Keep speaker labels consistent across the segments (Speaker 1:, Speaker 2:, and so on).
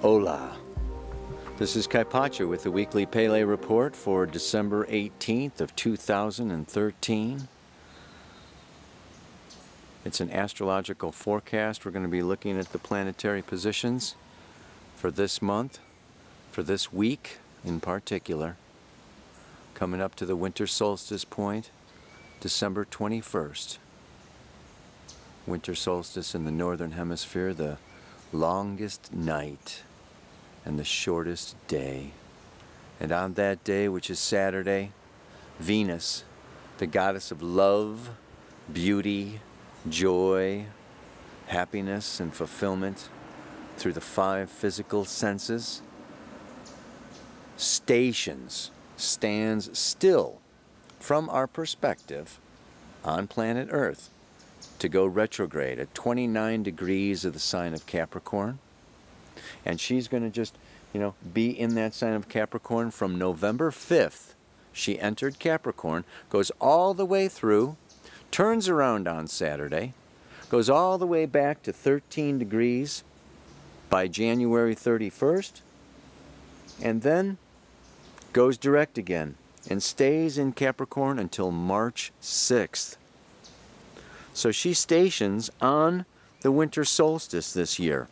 Speaker 1: Hola. This is Kaipacha with the weekly Pele report for December 18th of 2013. It's an astrological forecast. We're going to be looking at the planetary positions for this month, for this week in particular, coming up to the winter solstice point, December 21st. Winter solstice in the northern hemisphere, the longest night and the shortest day. And on that day, which is Saturday, Venus, the goddess of love, beauty, joy, happiness, and fulfillment through the 5 physical senses, stands still from our perspective on planet Earth to go retrograde at 29 degrees of the sign of Capricorn. And she's going to just, be in that sign of Capricorn from November 5th. She entered Capricorn, goes all the way through, turns around on Saturday, goes all the way back to 13 degrees by January 31st, and then goes direct again and stays in Capricorn until March 6th. So she stations on the winter solstice this year.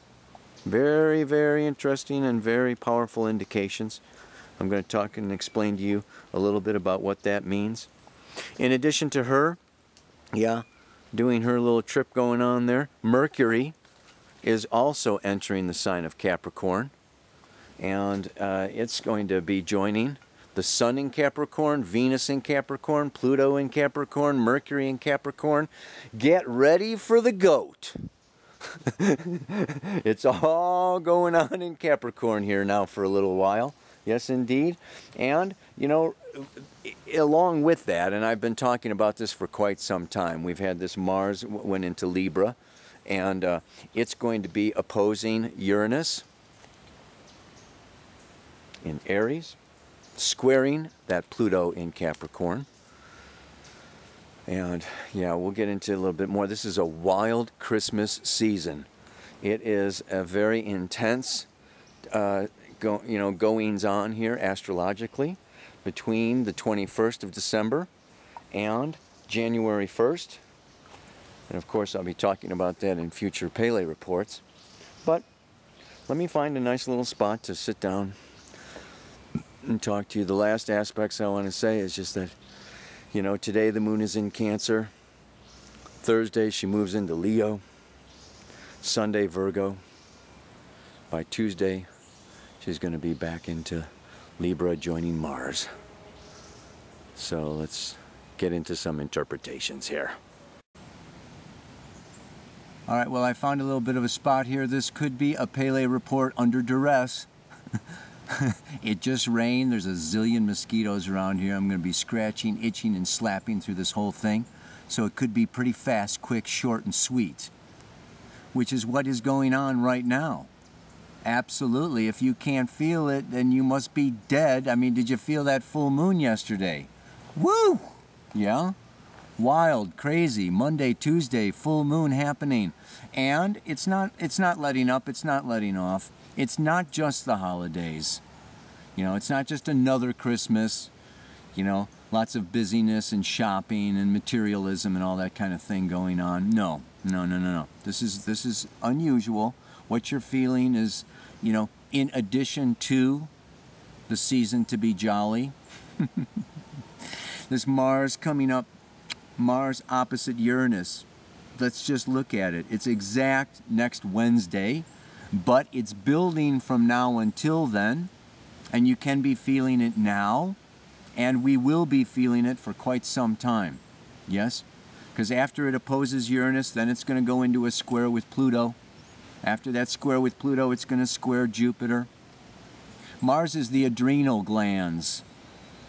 Speaker 1: Very, very interesting and very powerful indications. I'm going to talk and explain to you a little bit about what that means. In addition to her, doing her little trip going on there, Mercury is also entering the sign of Capricorn. And it's going to be joining the Sun in Capricorn, Venus in Capricorn, Pluto in Capricorn, Mercury in Capricorn. Get ready for the goat. It's all going on in Capricorn here now for a little while. Yes, indeed. And, along with that, and I've been talking about this for quite some time, we've had this Mars went into Libra, and it's going to be opposing Uranus in Aries, squaring that Pluto in Capricorn. And we'll get into a little bit more. This is a wild Christmas season. It is a very intense goings on here astrologically between the 21st of December and January 1st. And of course I'll be talking about that in future Pele reports. But let me find a nice little spot to sit down and talk to you. The last aspects I want to say is just that, today the moon is in Cancer. Thursday she moves into Leo. Sunday Virgo. By Tuesday she's going to be back into Libra, joining Mars. So let's get into some interpretations here. Alright, well, I found a little bit of a spot here. This could be a Pele report under duress. It just rained. There's a zillion mosquitoes around here. I'm going to be scratching, itching, and slapping through this whole thing. So it could be pretty fast, quick, short, and sweet. Which is what is going on right now. Absolutely. If you can't feel it, then you must be dead. I mean, did you feel that full moon yesterday? Woo! Yeah? Wild, crazy, Monday, Tuesday, full moon happening. And it's not letting up, it's not letting off. It's not just the holidays. It's not just another Christmas. Lots of busyness and shopping and materialism and all that kind of thing going on. No. This is unusual. What you're feeling is, in addition to the season to be jolly. This Mars coming up, Mars opposite Uranus. Let's just look at it. It's exact next Wednesday, but it's building from now until then, and you can be feeling it now, and we will be feeling it for quite some time. Yes? Because after it opposes Uranus, then it's going to go into a square with Pluto. After that square with Pluto, it's going to square Jupiter. Mars is the adrenal glands.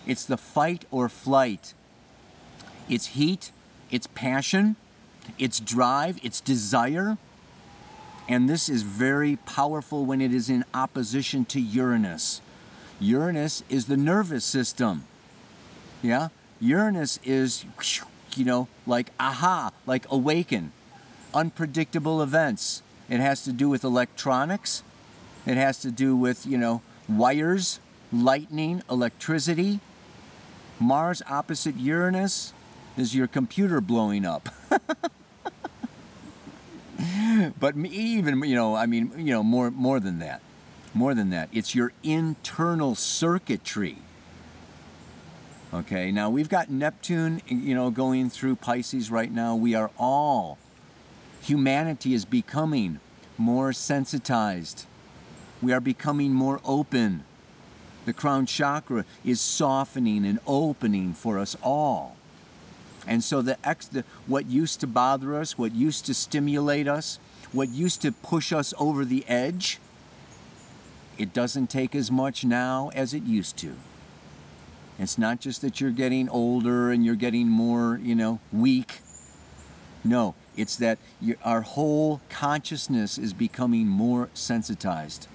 Speaker 1: It's the fight or flight. It's heat, it's passion, it's drive, it's desire. And this is very powerful when it is in opposition to Uranus. Uranus is the nervous system. Yeah? Uranus is, like aha, like awaken. Unpredictable events. It has to do with electronics. It has to do with, wires, lightning, electricity. Mars opposite Uranus is your computer blowing up. But even, more than that. More than that. It's your internal circuitry. Okay, now we've got Neptune, going through Pisces right now. Humanity is becoming more sensitized. We are becoming more open. The crown chakra is softening and opening for us all. And so what used to bother us, what used to stimulate us, what used to push us over the edge, it doesn't take as much now as it used to. It's not just that you're getting older and you're getting more, weak. No, it's that our whole consciousness is becoming more sensitized.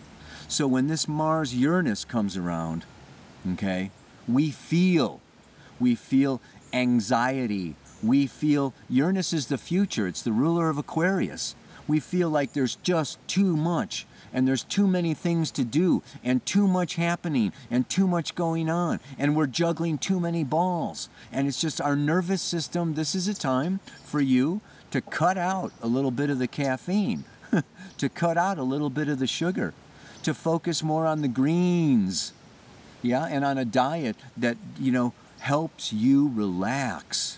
Speaker 1: So when this Mars-Uranus comes around, okay, we feel anxiety. We feel Uranus is the future. It's the ruler of Aquarius. We feel like there's just too much, and there's too many things to do, and too much happening, and too much going on, and we're juggling too many balls. And it's just our nervous system. This is a time for you to cut out a little bit of the caffeine, to cut out a little bit of the sugar, to focus more on the greens, and on a diet that, helps you relax,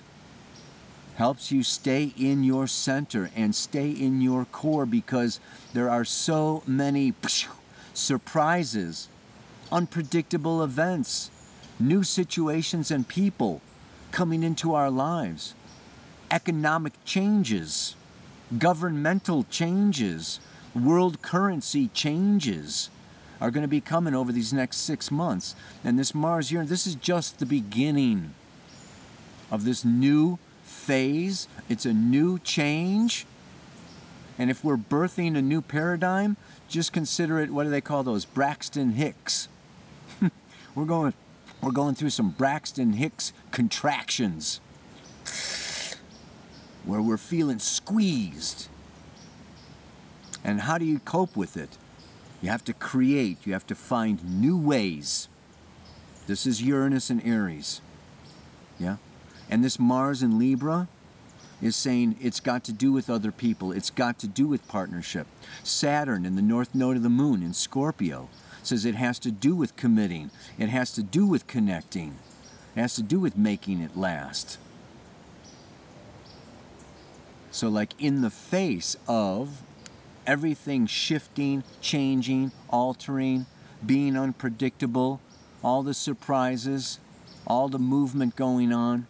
Speaker 1: helps you stay in your center and stay in your core, because there are so many surprises, unpredictable events, new situations and people coming into our lives, economic changes, governmental changes, world currency changes are going to be coming over these next 6 months. And this Mars-Uranus, this is just the beginning of this new phase. It's a new change. And if we're birthing a new paradigm, just consider it, what do they call those? Braxton Hicks. We're going through some Braxton Hicks contractions where we're feeling squeezed. And how do you cope with it? You have to create. You have to find new ways. This is Uranus and Aries. Yeah? And this Mars in Libra is saying it's got to do with other people. It's got to do with partnership. Saturn in the north node of the moon in Scorpio says it has to do with committing. It has to do with connecting. It has to do with making it last. So like in the face of everything shifting, changing, altering, being unpredictable, all the surprises, all the movement going on,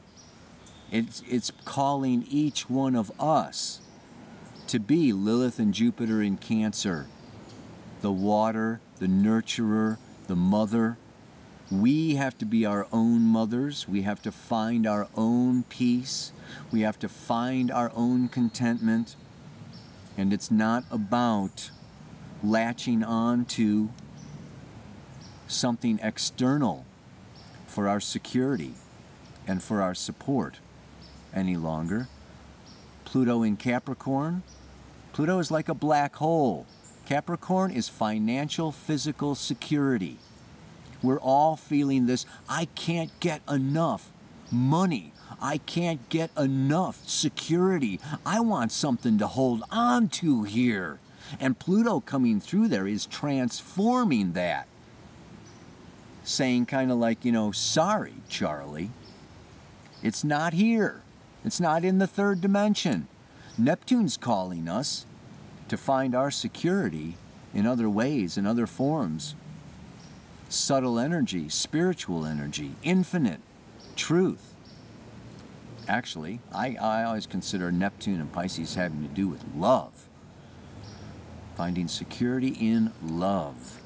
Speaker 1: it's calling each one of us to be Lilith and Jupiter in Cancer, the water, the nurturer, the mother. We have to be our own mothers. We have to find our own peace. We have to find our own contentment. And it's not about latching on to something external for our security and for our support any longer. Pluto in Capricorn. Pluto is like a black hole. Capricorn is financial, physical security. We're all feeling this, I can't get enough money. I can't get enough security. I want something to hold on to here. And Pluto coming through there is transforming that. Saying kind of like, sorry, Charlie. It's not here. It's not in the third dimension. Neptune's calling us to find our security in other ways, in other forms. Subtle energy, spiritual energy, infinite truth. Actually, I always consider Neptune and Pisces having to do with love. Finding security in love.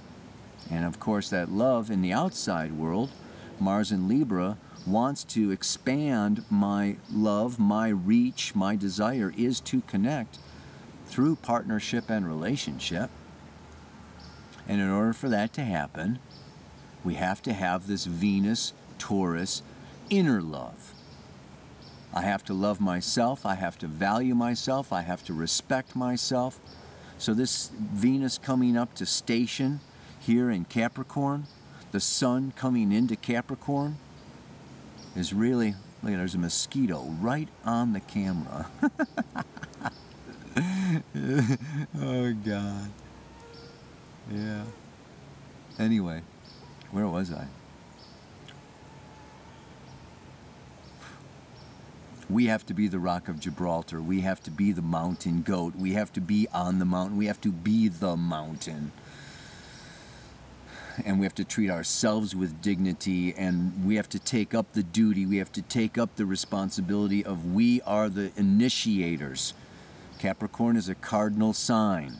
Speaker 1: And of course that love in the outside world, Mars in Libra, wants to expand my love, my reach, my desire is to connect through partnership and relationship. And in order for that to happen, we have to have this Venus-Taurus inner love. I have to love myself, I have to value myself, I have to respect myself, So this Venus coming up to station here in Capricorn, the sun coming into Capricorn, is really, look, there's a mosquito right on the camera. Oh God. Yeah. Anyway, where was I? We have to be the Rock of Gibraltar. We have to be the mountain goat. We have to be on the mountain. We have to be the mountain. And we have to treat ourselves with dignity, and we have to take up the duty. We have to take up the responsibility of we are the initiators. Capricorn is a cardinal sign.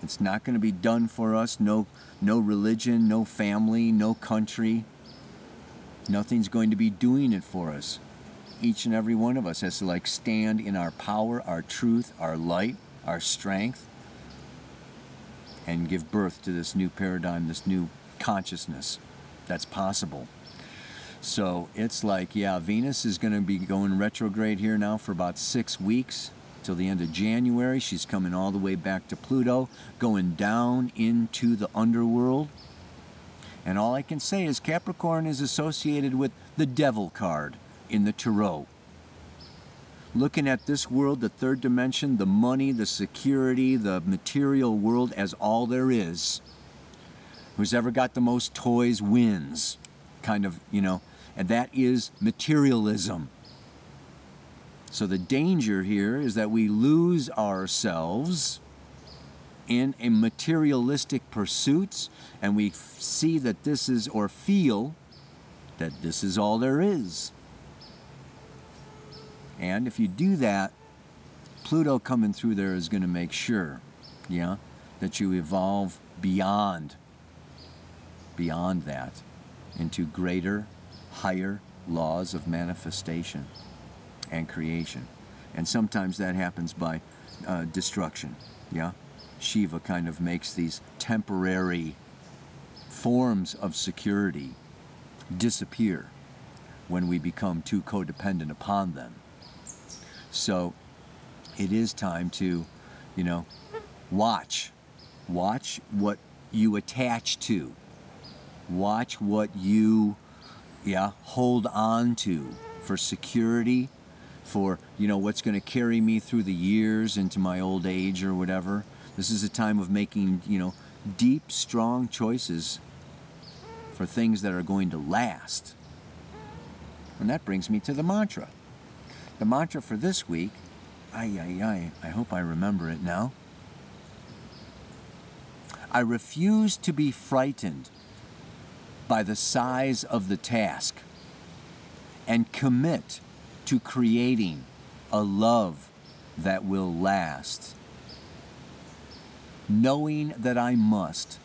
Speaker 1: It's not going to be done for us. No religion, no family, no country. Nothing's going to be doing it for us. Each and every one of us has to stand in our power, our truth, our light, our strength, and give birth to this new paradigm, this new consciousness that's possible. So it's Venus is going to be going retrograde here now for about 6 weeks till the end of January. She's coming all the way back to Pluto, going down into the underworld. And all I can say is Capricorn is associated with the Devil card in the Tarot. Looking at this world, the third dimension, the money, the security, the material world as all there is. Who's ever got the most toys wins, kind of, and that is materialism. So the danger here is that we lose ourselves in a materialistic pursuits, and we see that this is, or feel that this is all there is. And if you do that, Pluto coming through there is going to make sure, that you evolve beyond that into greater, higher laws of manifestation and creation. And sometimes that happens by destruction, Shiva kind of makes these temporary forms of security disappear when we become too codependent upon them. So it is time to, watch what you attach to. Watch what you, hold on to for security, for, what's going to carry me through the years into my old age or whatever. This is a time of making, deep, strong choices for things that are going to last. And that brings me to the mantra. The mantra for this week, I hope I remember it now. I refuse to be frightened by the size of the task and commit to creating a love that will last, knowing that I must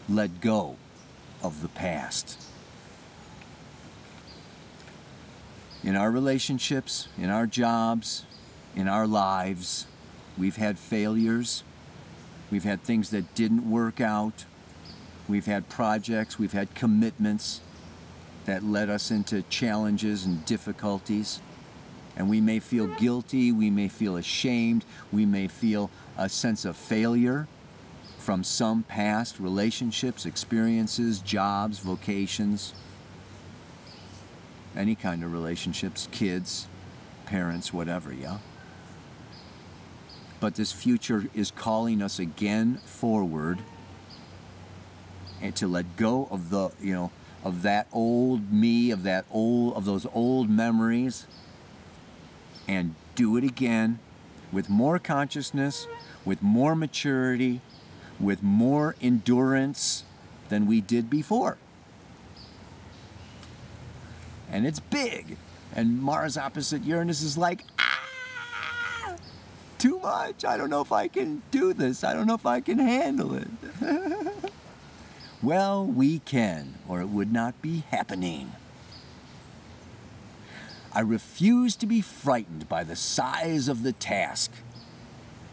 Speaker 1: let go of the past. In our relationships, in our jobs, in our lives, we've had failures. We've had things that didn't work out. We've had projects, we've had commitments that led us into challenges and difficulties. And we may feel guilty, we may feel ashamed, we may feel a sense of failure from some past relationships, experiences, jobs, vocations. Any kind of relationships, kids, parents, whatever, But this future is calling us again forward, and to let go of the, of that old me, of those old memories, and do it again with more consciousness, with more maturity, with more endurance than we did before. And it's big. And Mars opposite Uranus is too much. I don't know if I can do this. I don't know if I can handle it. Well, we can, or it would not be happening. I refuse to be frightened by the size of the task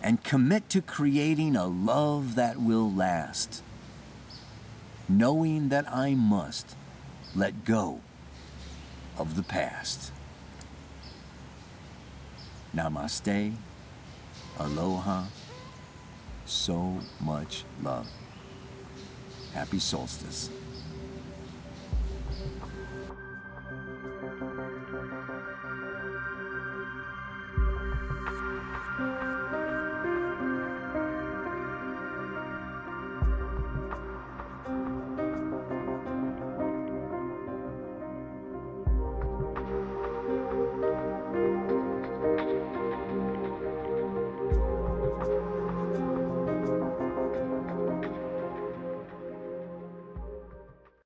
Speaker 1: and commit to creating a love that will last, knowing that I must let go of the past. Namaste, aloha, so much love. Happy solstice.